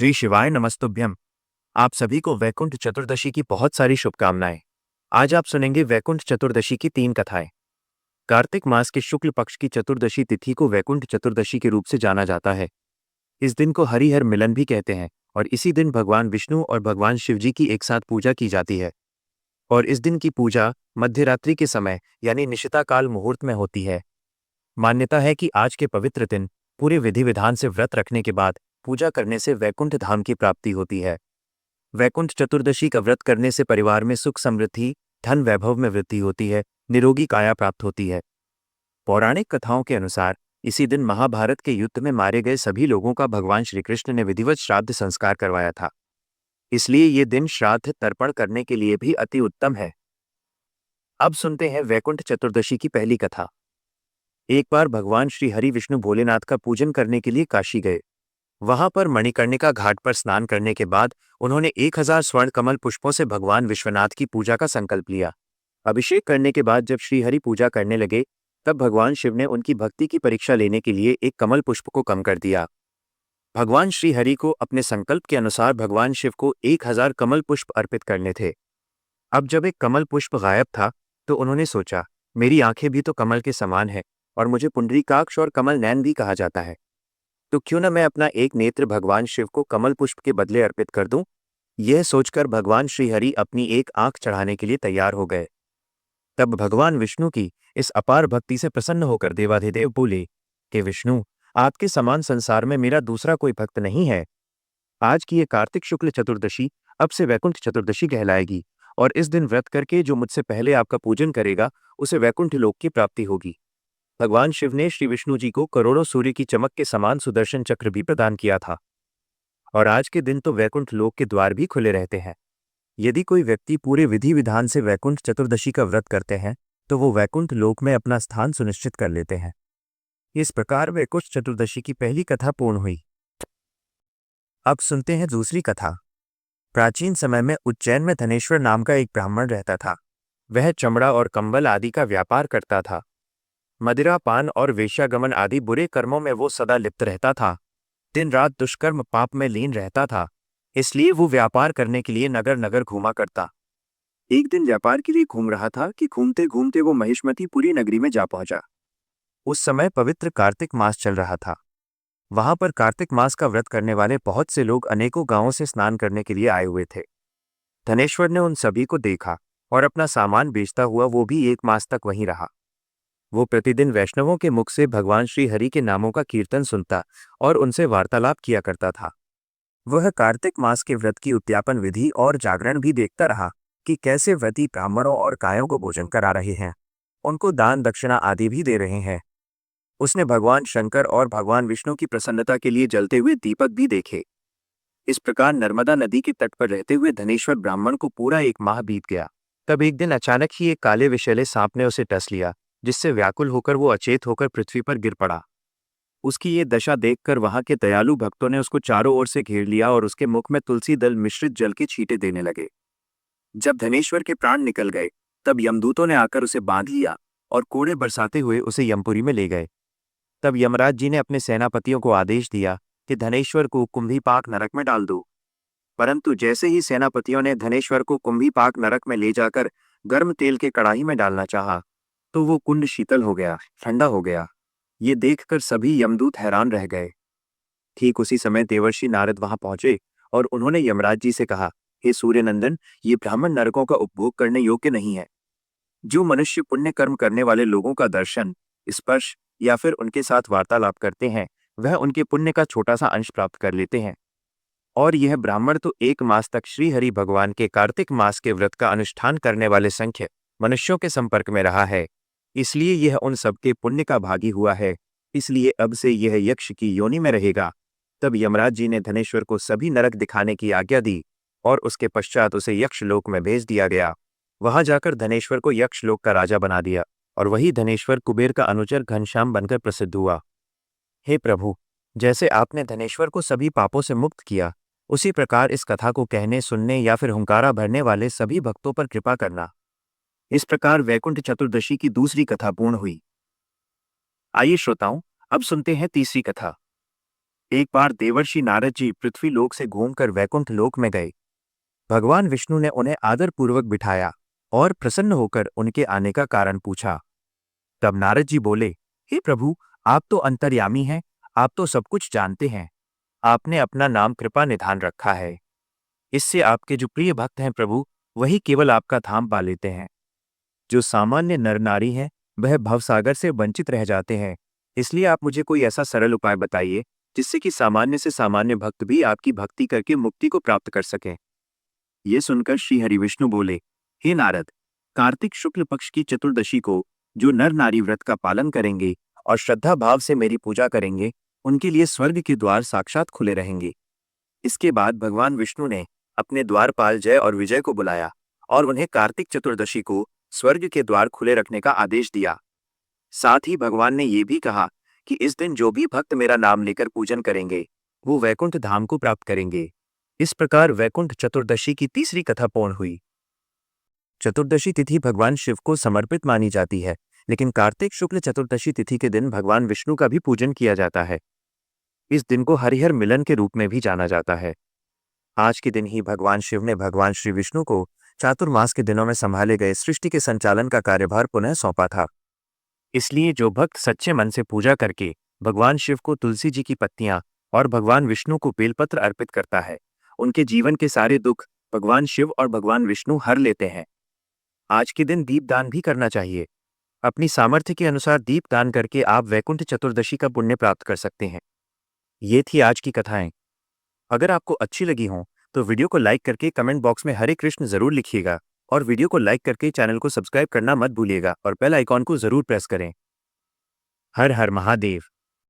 श्री शिवाय नमस्तुभ्यम। आप सभी को वैकुंठ चतुर्दशी की बहुत सारी शुभकामनाएं। आज आप सुनेंगे वैकुंठ चतुर्दशी की 3 कथाएं। कार्तिक मास के शुक्ल पक्ष की चतुर्दशी तिथि को वैकुंठ चतुर्दशी के रूप से जाना जाता है। इस दिन को हरिहर मिलन भी कहते हैं और इसी दिन भगवान विष्णु और भगवान शिवजी की एक साथ पूजा की जाती है। और इस दिन की पूजा मध्यरात्रि के समय यानी निशिता काल मुहूर्त में होती है। मान्यता है कि आज के पवित्र दिन पूरे विधि विधान से व्रत रखने के बाद पूजा करने से वैकुंठ धाम की प्राप्ति होती है। वैकुंठ चतुर्दशी का व्रत करने से परिवार में सुख समृद्धि, धन वैभव में वृद्धि होती है, निरोगी काया प्राप्त होती है। पौराणिक कथाओं के अनुसार इसी दिन महाभारत के युद्ध में मारे गए सभी लोगों का भगवान श्री कृष्ण ने विधिवत श्राद्ध संस्कार करवाया था। इसलिए ये दिन श्राद्ध तर्पण करने के लिए भी अति उत्तम है। अब सुनते हैं वैकुंठ चतुर्दशी की पहली कथा। एक बार भगवान श्री हरि विष्णु भोलेनाथ का पूजन करने के लिए काशी गए। वहां पर मणिकर्णिका घाट पर स्नान करने के बाद उन्होंने 1000 स्वर्ण कमल पुष्पों से भगवान विश्वनाथ की पूजा का संकल्प लिया। अभिषेक करने के बाद जब श्रीहरि पूजा करने लगे तब भगवान शिव ने उनकी भक्ति की परीक्षा लेने के लिए एक कमल पुष्प को कम कर दिया। भगवान श्रीहरि को अपने संकल्प के अनुसार भगवान शिव को 1000 कमल पुष्प अर्पित करने थे। अब जब एक कमल पुष्प गायब था तो उन्होंने सोचा, मेरी आंखें भी तो कमल के समान है और मुझे पुंडरीकाक्ष और कमल नयन भी कहा जाता है, तो क्यों न मैं अपना एक नेत्र भगवान शिव को कमल पुष्प के बदले अर्पित कर दूं। यह सोचकर भगवान श्रीहरि अपनी एक आंख चढ़ाने के लिए तैयार हो गए। तब भगवान विष्णु की इस अपार भक्ति से प्रसन्न होकर देवाधिदेव बोले कि विष्णु, आपके समान संसार में मेरा दूसरा कोई भक्त नहीं है। आज की ये कार्तिक शुक्ल चतुर्दशी अब से वैकुंठ चतुर्दशी कहलाएगी और इस दिन व्रत करके जो मुझसे पहले आपका पूजन करेगा उसे वैकुंठ लोक की प्राप्ति होगी। भगवान शिव ने श्री विष्णु जी को करोड़ों सूर्य की चमक के समान सुदर्शन चक्र भी प्रदान किया था। और आज के दिन तो वैकुंठ लोक के द्वार भी खुले रहते हैं। यदि कोई व्यक्ति पूरे विधि विधान से वैकुंठ चतुर्दशी का व्रत करते हैं तो वो वैकुंठ लोक में अपना स्थान सुनिश्चित कर लेते हैं। इस प्रकार वैकुंठ चतुर्दशी की पहली कथा पूर्ण हुई। अब सुनते हैं दूसरी कथा। प्राचीन समय में उज्जैन में धनेश्वर नाम का एक ब्राह्मण रहता था। वह चमड़ा और कंबल आदि का व्यापार करता था। मदिरा पान और वेश्यागमन आदि बुरे कर्मों में वो सदा लिप्त रहता था। दिन रात दुष्कर्म पाप में लीन रहता था। इसलिए वो व्यापार करने के लिए नगर नगर घूमा करता। एक दिन व्यापार के लिए घूम रहा था कि घूमते घूमते वो महिष्मतीपुरी नगरी में जा पहुंचा। उस समय पवित्र कार्तिक मास चल रहा था। वहां पर कार्तिक मास का व्रत करने वाले बहुत से लोग अनेकों गांवों से स्नान करने के लिए आए हुए थे। धनेश्वर ने उन सभी को देखा और अपना सामान बेचता हुआ वो भी 1 मास तक वहीं रहा। वो प्रतिदिन वैष्णवों के मुख से भगवान श्री हरि के नामों का कीर्तन सुनता और उनसे वार्तालाप किया करता था। वह कार्तिक मास के व्रत की उद्यापन विधि और जागरण भी देखता रहा कि कैसे व्रती ब्राह्मणों और गायों को भोजन करा रहे हैं, उनको दान दक्षिणा आदि भी दे रहे हैं। उसने भगवान शंकर और भगवान विष्णु की प्रसन्नता के लिए जलते हुए दीपक भी देखे। इस प्रकार नर्मदा नदी के तट पर रहते हुए धनेश्वर ब्राह्मण को पूरा 1 माह बीत गया। तब एक दिन अचानक ही एक काले विषैले सांप ने उसे डस लिया, जिससे व्याकुल होकर वो अचेत होकर पृथ्वी पर गिर पड़ा। उसकी ये दशा देखकर वहां के दयालु भक्तों ने उसको चारों ओर से घेर लिया और उसके मुख में तुलसी दल मिश्रित जल के छींटे देने लगे। जब धनेश्वर के प्राण निकल गए तब यमदूतों ने आकर उसे बांध लिया और कोड़े बरसाते हुए उसे यमपुरी में ले गए। तब यमराज जी ने अपने सेनापतियों को आदेश दिया कि धनेश्वर को कुंभीपाक नरक में डाल दो। परंतु जैसे ही सेनापतियों ने धनेश्वर को कुंभीपाक नरक में ले जाकर गर्म तेल के कड़ाही में डालना चाहा तो वो कुंड शीतल हो गया, ठंडा हो गया। ये देखकर सभी यमदूत हैरान रह गए। ठीक उसी समय देवर्षि नारद वहां पहुंचे और उन्होंने यमराज जी से कहा, हे सूर्यनंदन, ये ब्राह्मण नरकों का उपभोग करने योग्य नहीं है। जो मनुष्य पुण्य कर्म करने वाले लोगों का दर्शन, स्पर्श या फिर उनके साथ वार्तालाप करते हैं वह उनके पुण्य का छोटा सा अंश प्राप्त कर लेते हैं। और यह ब्राह्मण तो 1 मास तक श्री हरि भगवान के कार्तिक मास के व्रत का अनुष्ठान करने वाले संख्य मनुष्यों के संपर्क में रहा है, इसलिए यह उन सबके पुण्य का भागी हुआ है। इसलिए अब से यह यक्ष की योनि में रहेगा। तब यमराज जी ने धनेश्वर को सभी नरक दिखाने की आज्ञा दी और उसके पश्चात उसे यक्ष लोक में भेज दिया गया। वहां जाकर धनेश्वर को यक्ष लोक का राजा बना दिया और वही धनेश्वर कुबेर का अनुचर घनश्याम बनकर प्रसिद्ध हुआ। हे प्रभु, जैसे आपने धनेश्वर को सभी पापों से मुक्त किया, उसी प्रकार इस कथा को कहने, सुनने या फिर हुंकारा भरने वाले सभी भक्तों पर कृपा करना। इस प्रकार वैकुंठ चतुर्दशी की दूसरी कथा पूर्ण हुई। आइए श्रोताओं, अब सुनते हैं तीसरी कथा। एक बार देवर्षि नारद जी पृथ्वी लोक से घूमकर वैकुंठ लोक में गए। भगवान विष्णु ने उन्हें आदरपूर्वक बिठाया और प्रसन्न होकर उनके आने का कारण पूछा। तब नारद जी बोले, हे प्रभु, आप तो अंतर्यामी हैं, आप तो सब कुछ जानते हैं। आपने अपना नाम कृपा निधान रखा है। इससे आपके जो प्रिय भक्त हैं प्रभु, वही केवल आपका धाम पा लेते हैं। जो सामान्य नर नारी हैं, वह भवसागर से वंचित रह जाते हैं। इसलिए आप मुझे कोई ऐसा सरल उपाय बताइए जिससे कि सामान्य से सामान्य भक्त भी आपकी भक्ति करके मुक्ति को प्राप्त कर सकें। ये सुनकर श्री हरिविष्णु बोले, हे नारद, कार्तिक शुक्ल पक्ष की चतुर्दशी को जो नर नारी व्रत का पालन करेंगे और श्रद्धा भाव से मेरी पूजा करेंगे, उनके लिए स्वर्ग के द्वार साक्षात खुले रहेंगे। इसके बाद भगवान विष्णु ने अपने द्वारपाल जय और विजय को बुलाया और उन्हें कार्तिक चतुर्दशी को स्वर्ग के द्वार खुले रखने का आदेश दिया। साथ ही भगवान ने ये भी कहा कि इस दिन जो भी भक्त मेरा नाम लेकर पूजन करेंगे, वो वैकुंठ धाम को प्राप्त करेंगे। इस प्रकार वैकुंठ चतुर्दशी की तीसरी कथा पूर्ण हुई। चतुर्दशी तिथि भगवान शिव को समर्पित मानी जाती है, लेकिन कार्तिक शुक्ल चतुर्दशी तिथि के दिन भगवान विष्णु का भी पूजन किया जाता है। इस दिन को हरिहर मिलन के रूप में भी जाना जाता है। आज के दिन ही भगवान शिव ने भगवान श्री विष्णु को चातुर्मास के दिनों में संभाले गए सृष्टि के संचालन का कार्यभार पुनः सौंपा था। इसलिए जो भक्त सच्चे मन से पूजा करके भगवान शिव को तुलसी जी की पत्तियां और भगवान विष्णु को बेलपत्र अर्पित करता है, उनके जीवन के सारे दुख भगवान शिव और भगवान विष्णु हर लेते हैं। आज के दिन दीपदान भी करना चाहिए। अपनी सामर्थ्य के अनुसार दीपदान करके आप वैकुंठ चतुर्दशी का पुण्य प्राप्त कर सकते हैं। ये थी आज की कथाएं। अगर आपको अच्छी लगी हों तो वीडियो को लाइक करके कमेंट बॉक्स में हरे कृष्ण जरूर लिखिएगा और वीडियो को लाइक करके चैनल को सब्सक्राइब करना मत भूलिएगा और बेल आइकॉन को जरूर प्रेस करें। हर हर महादेव।